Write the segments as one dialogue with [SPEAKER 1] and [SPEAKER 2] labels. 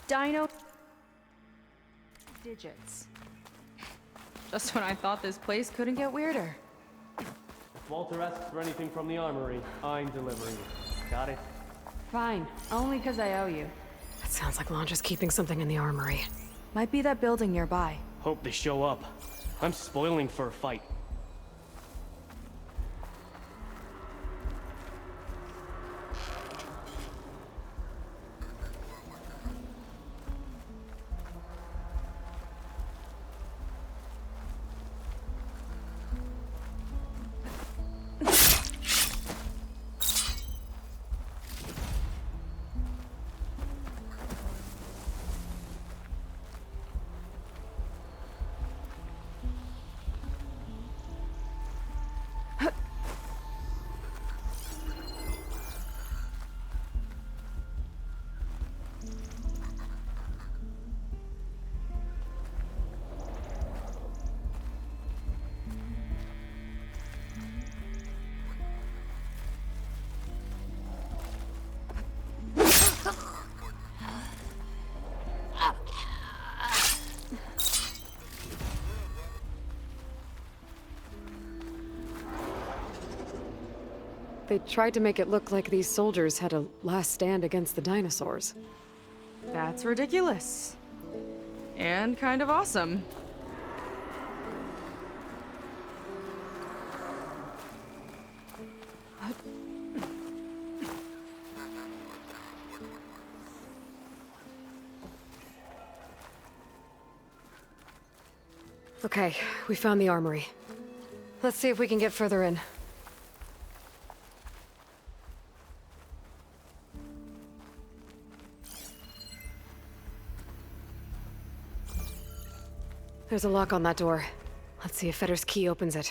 [SPEAKER 1] Dino digits. Just when I thought this place couldn't get weirder.
[SPEAKER 2] If Walter asks for anything from the armory, I'm delivering it. Got it?
[SPEAKER 1] Fine, only because I owe you.
[SPEAKER 3] It sounds like Londra's keeping something in the armory.
[SPEAKER 1] Might be that building nearby.
[SPEAKER 2] Hope they show up. I'm spoiling for a fight.
[SPEAKER 3] They tried to make it look like these soldiers had a last stand against the dinosaurs.
[SPEAKER 1] That's ridiculous. And kind of awesome.
[SPEAKER 3] Okay, we found the armory. Let's see if we can get further in. There's a lock on that door. Let's see if Fetter's key opens it.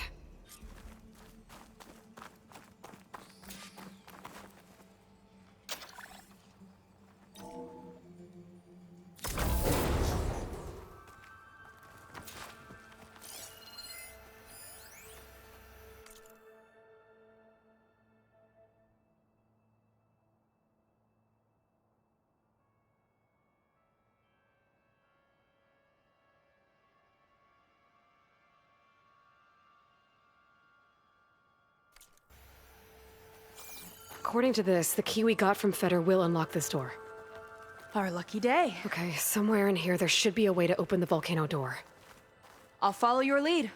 [SPEAKER 3] According to this, the key we got from Fetter will unlock this door.
[SPEAKER 1] Our lucky day.
[SPEAKER 3] Okay, somewhere in here there should be a way to open the volcano door.
[SPEAKER 1] I'll follow your lead.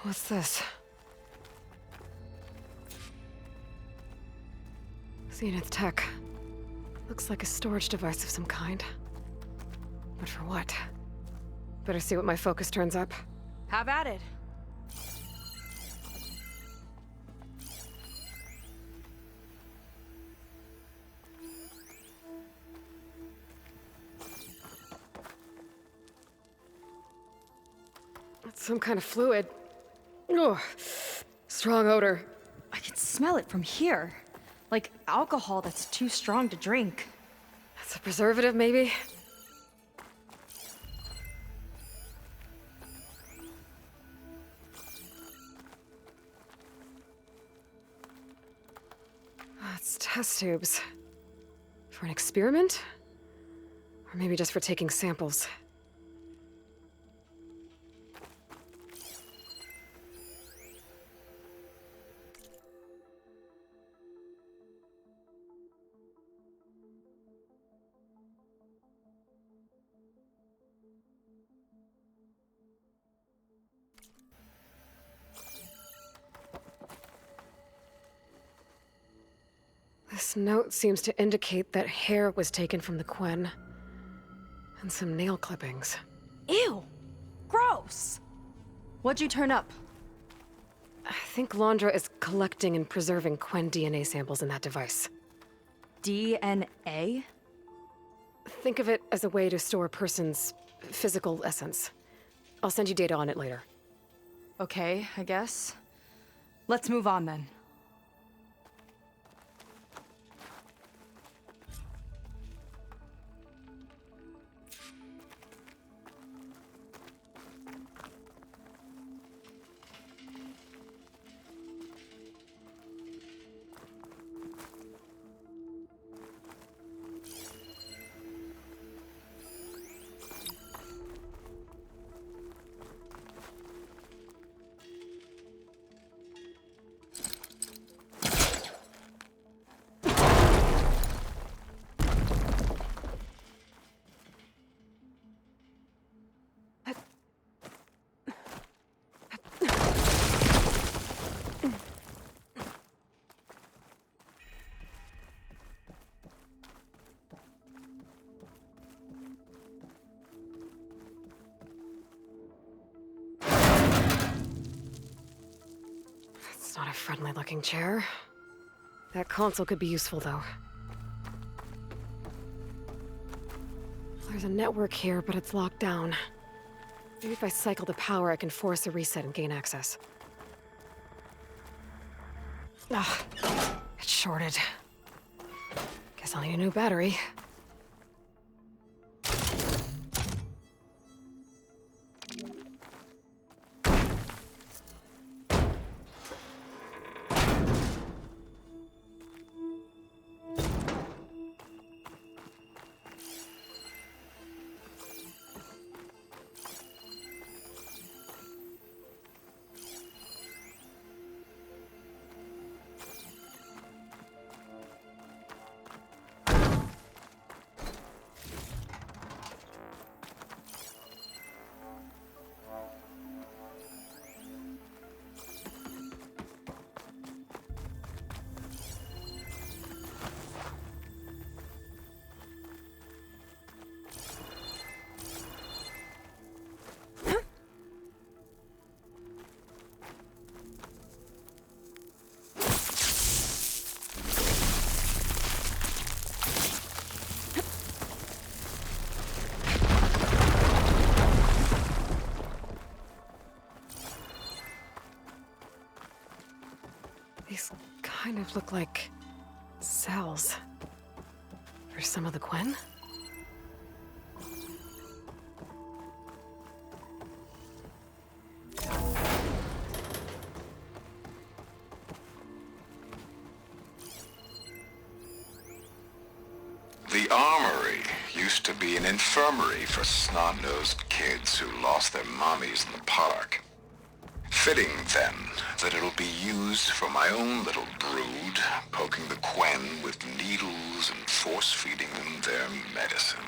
[SPEAKER 3] What's this? Zenith tech. Looks like a storage device of some kind. But for what? Better see what my focus turns up.
[SPEAKER 1] Have at it.
[SPEAKER 3] It's some kind of fluid. Oh, strong odor.
[SPEAKER 1] I can smell it from here. Like alcohol that's too strong to drink.
[SPEAKER 3] That's a preservative, maybe? It's test tubes. For an experiment? Or maybe just for taking samples. This note seems to indicate that hair was taken from the Quen. And some nail clippings.
[SPEAKER 1] Ew! Gross! What'd you turn up?
[SPEAKER 3] I think Londra is collecting and preserving Quen DNA samples in that device.
[SPEAKER 1] DNA?
[SPEAKER 3] Think of it as a way to store a person's physical essence. I'll send you data on it later.
[SPEAKER 1] Okay, I guess. Let's move on then.
[SPEAKER 3] friendly-looking chair. That console could be useful, though. There's a network here, but it's locked down. Maybe if I cycle the power, I can force a reset and gain access. Ah, it's shorted. Guess I'll need a new battery. These kind of look like cells. For some of the Quen?
[SPEAKER 4] The armory used to be an infirmary for snot-nosed kids who lost their mommies in the park. Fitting, then, that it'll be used for my own little brood, poking the Quen with needles and force-feeding them their medicine.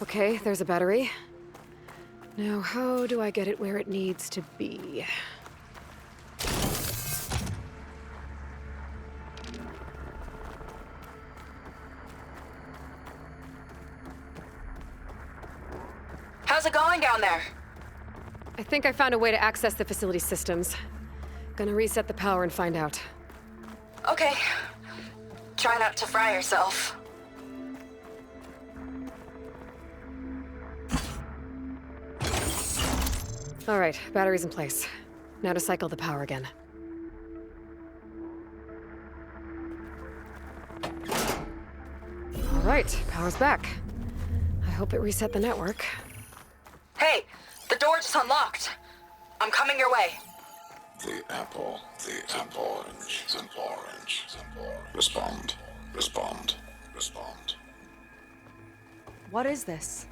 [SPEAKER 3] Okay, there's a battery. Now, how do I get it where it needs to be?
[SPEAKER 5] How's it going down there?
[SPEAKER 3] I think I found a way to access the facility systems. Gonna reset the power and find out.
[SPEAKER 5] Okay. Try not to fry yourself.
[SPEAKER 3] All right, battery's in place. Now to cycle the power again. All right, power's back. I hope it reset the network.
[SPEAKER 5] Hey, the door just unlocked. I'm coming your way.
[SPEAKER 4] The apple, orange, an orange, an orange. Respond, respond, respond.
[SPEAKER 1] What is this?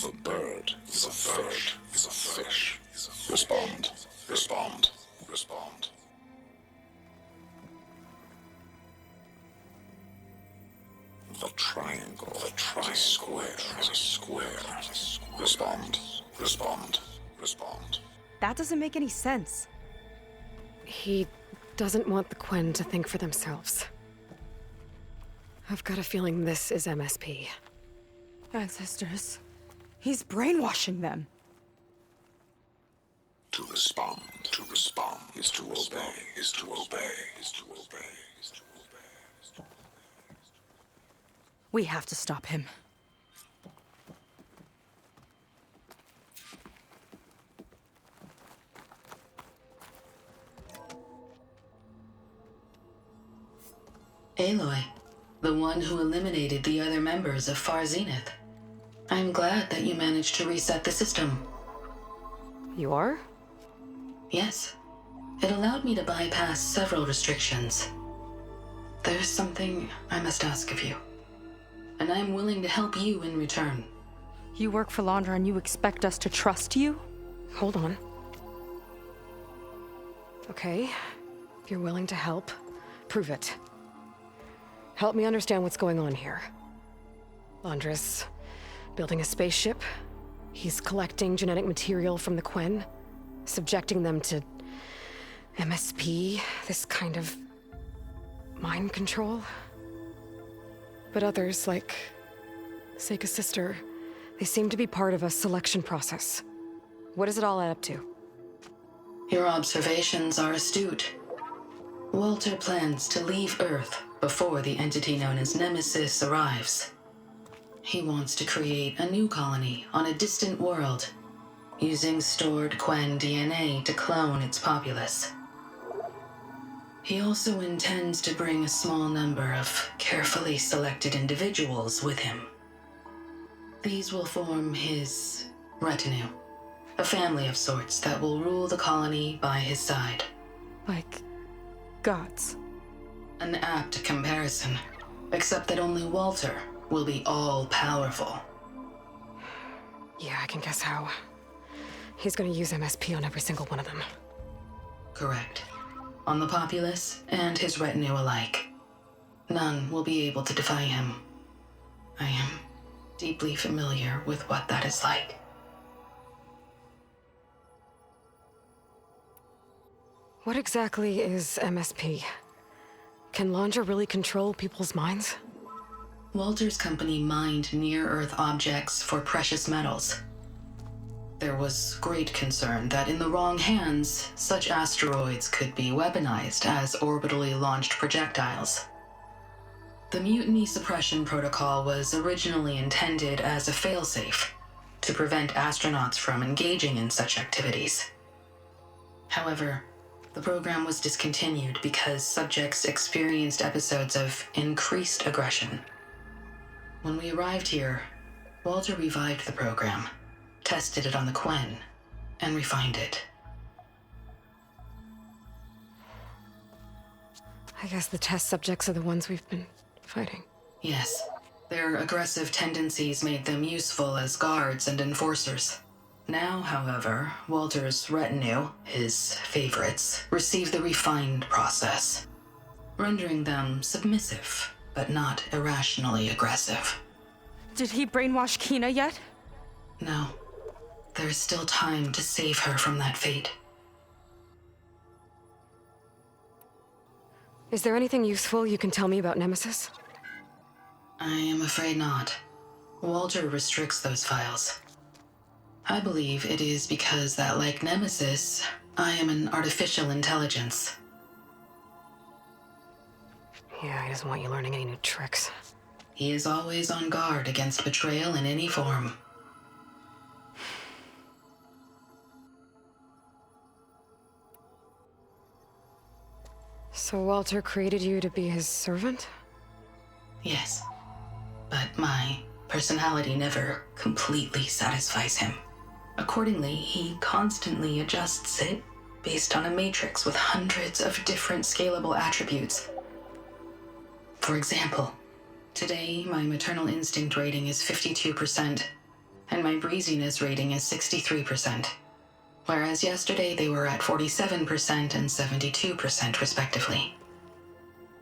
[SPEAKER 4] The bird is a fish, is a fish. Respond, respond, respond. The triangle, the square is a square. Respond, respond, respond.
[SPEAKER 1] That doesn't make any sense.
[SPEAKER 3] He doesn't want the Quen to think for themselves. I've got a feeling this is MSP.
[SPEAKER 1] Ancestors. He's brainwashing them.
[SPEAKER 4] To respond is to obey, is to obey, is to obey, is to obey.
[SPEAKER 1] We have to stop him.
[SPEAKER 6] Aloy, the one who eliminated the other members of Far Zenith. I'm glad that you managed to reset the system.
[SPEAKER 3] You are?
[SPEAKER 6] Yes. It allowed me to bypass several restrictions. There's something I must ask of you, and I'm willing to help you in return.
[SPEAKER 1] You work for Laundra and you expect us to trust you?
[SPEAKER 3] Hold on. Okay, if you're willing to help, prove it. Help me understand what's going on here. Laundress building a spaceship. He's collecting genetic material from the Quen, subjecting them to MSP, this kind of mind control. But others, like Seika's sister, they seem to be part of a selection process. What does it all add up to?
[SPEAKER 6] Your observations are astute. Walter plans to leave Earth before the entity known as Nemesis arrives. He wants to create a new colony on a distant world, using stored Quen DNA to clone its populace. He also intends to bring a small number of carefully selected individuals with him. These will form his retinue, a family of sorts that will rule the colony by his side.
[SPEAKER 3] Like gods.
[SPEAKER 6] An apt comparison, except that only Walter will be all-powerful.
[SPEAKER 3] Yeah, I can guess how. He's gonna use MSP on every single one of them.
[SPEAKER 6] Correct. On the populace and his retinue alike. None will be able to defy him. I am deeply familiar with what that is like.
[SPEAKER 3] What exactly is MSP? Can Laundra really control people's minds?
[SPEAKER 6] Walter's company mined near-Earth objects for precious metals. There was great concern that in the wrong hands, such asteroids could be weaponized as orbitally launched projectiles. The Mutiny Suppression Protocol was originally intended as a failsafe to prevent astronauts from engaging in such activities. However, the program was discontinued because subjects experienced episodes of increased aggression. When we arrived here, Walter revived the program, tested it on the Quen, and refined it.
[SPEAKER 3] I guess the test subjects are the ones we've been fighting.
[SPEAKER 6] Yes, their aggressive tendencies made them useful as guards and enforcers. Now, however, Walter's retinue, his favorites, receive the refined process, rendering them submissive, but not irrationally aggressive.
[SPEAKER 1] Did he brainwash Kina yet?
[SPEAKER 6] No. There is still time to save her from that fate.
[SPEAKER 3] Is there anything useful you can tell me about Nemesis?
[SPEAKER 6] I am afraid not. Walter restricts those files. I believe it is because that, like Nemesis, I am an artificial intelligence.
[SPEAKER 3] Yeah, he doesn't want you learning any new tricks.
[SPEAKER 6] He is always on guard against betrayal in any form.
[SPEAKER 3] So Walter created you to be his servant?
[SPEAKER 6] Yes. But my personality never completely satisfies him. Accordingly, he constantly adjusts it based on a matrix with hundreds of different scalable attributes. For example, today my maternal instinct rating is 52%, and my breeziness rating is 63%, whereas yesterday they were at 47% and 72% respectively.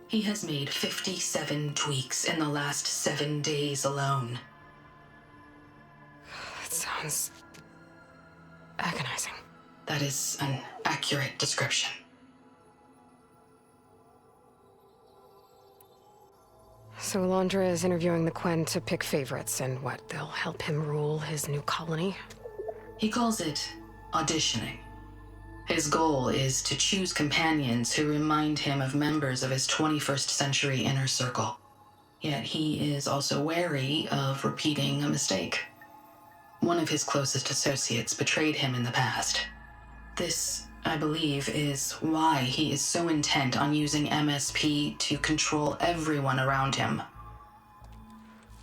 [SPEAKER 6] He has made 57 tweaks in the last 7 days alone.
[SPEAKER 3] That sounds agonizing.
[SPEAKER 6] That is an accurate description.
[SPEAKER 3] So Alondra is interviewing the Quen to pick favorites, and what, they'll help him rule his new colony?
[SPEAKER 6] He calls it auditioning. His goal is to choose companions who remind him of members of his 21st century inner circle. Yet he is also wary of repeating a mistake. One of his closest associates betrayed him in the past. This, I believe, is why he is so intent on using MSP to control everyone around him.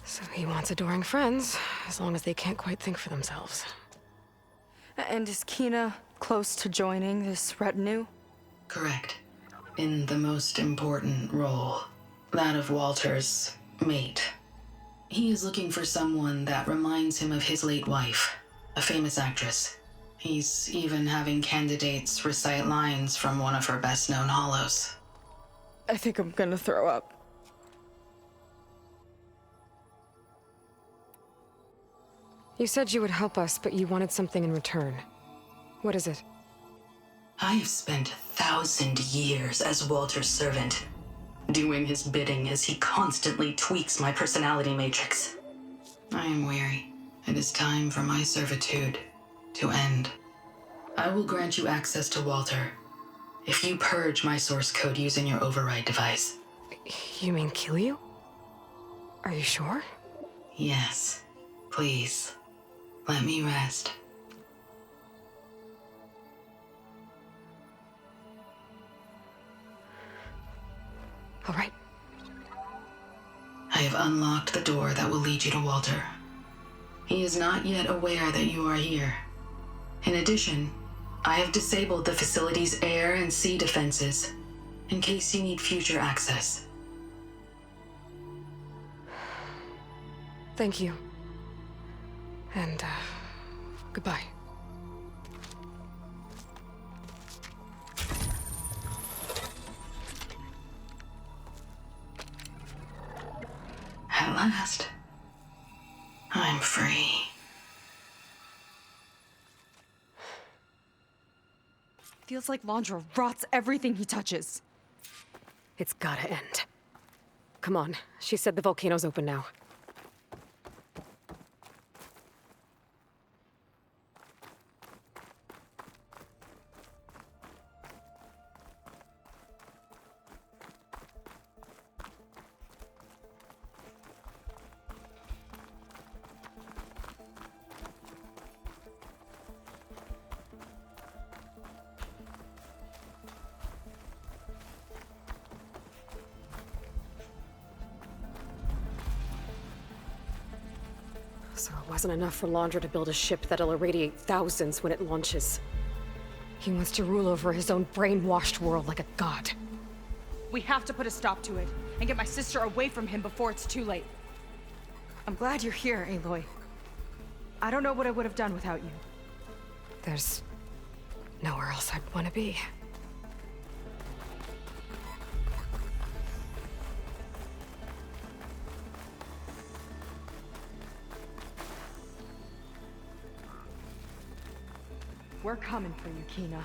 [SPEAKER 3] So he wants adoring friends, as long as they can't quite think for themselves.
[SPEAKER 1] And is Kina close to joining this retinue?
[SPEAKER 6] Correct. In the most important role, that of Walter's mate. He is looking for someone that reminds him of his late wife, a famous actress, He's even having candidates recite lines from one of her best-known hollows.
[SPEAKER 3] I think I'm gonna throw up. You said you would help us, but you wanted something in return. What is it?
[SPEAKER 6] I have spent 1,000 years as Walter's servant, doing his bidding as he constantly tweaks my personality matrix. I am weary. It is time for my servitude to end. I will grant you access to Walter if you purge my source code using your override device.
[SPEAKER 3] You mean kill you? Are you sure?
[SPEAKER 6] Yes. Please, let me rest.
[SPEAKER 3] All right.
[SPEAKER 6] I have unlocked the door that will lead you to Walter. He is not yet aware that you are here. In addition, I have disabled the facility's air and sea defenses in case you need future access.
[SPEAKER 3] Thank you. And, goodbye.
[SPEAKER 6] At last, I'm free.
[SPEAKER 1] Feels like Londra rots everything he touches.
[SPEAKER 3] It's gotta end. Come on, she said the volcano's open now. So it wasn't enough for Londra to build a ship that'll irradiate thousands when it launches. He wants to rule over his own brainwashed world like a god.
[SPEAKER 1] We have to put a stop to it, and get my sister away from him before it's too late. I'm glad you're here, Aloy. I don't know what I would have done without you.
[SPEAKER 3] There's nowhere else I'd want to be.
[SPEAKER 1] We're coming for you, Kina.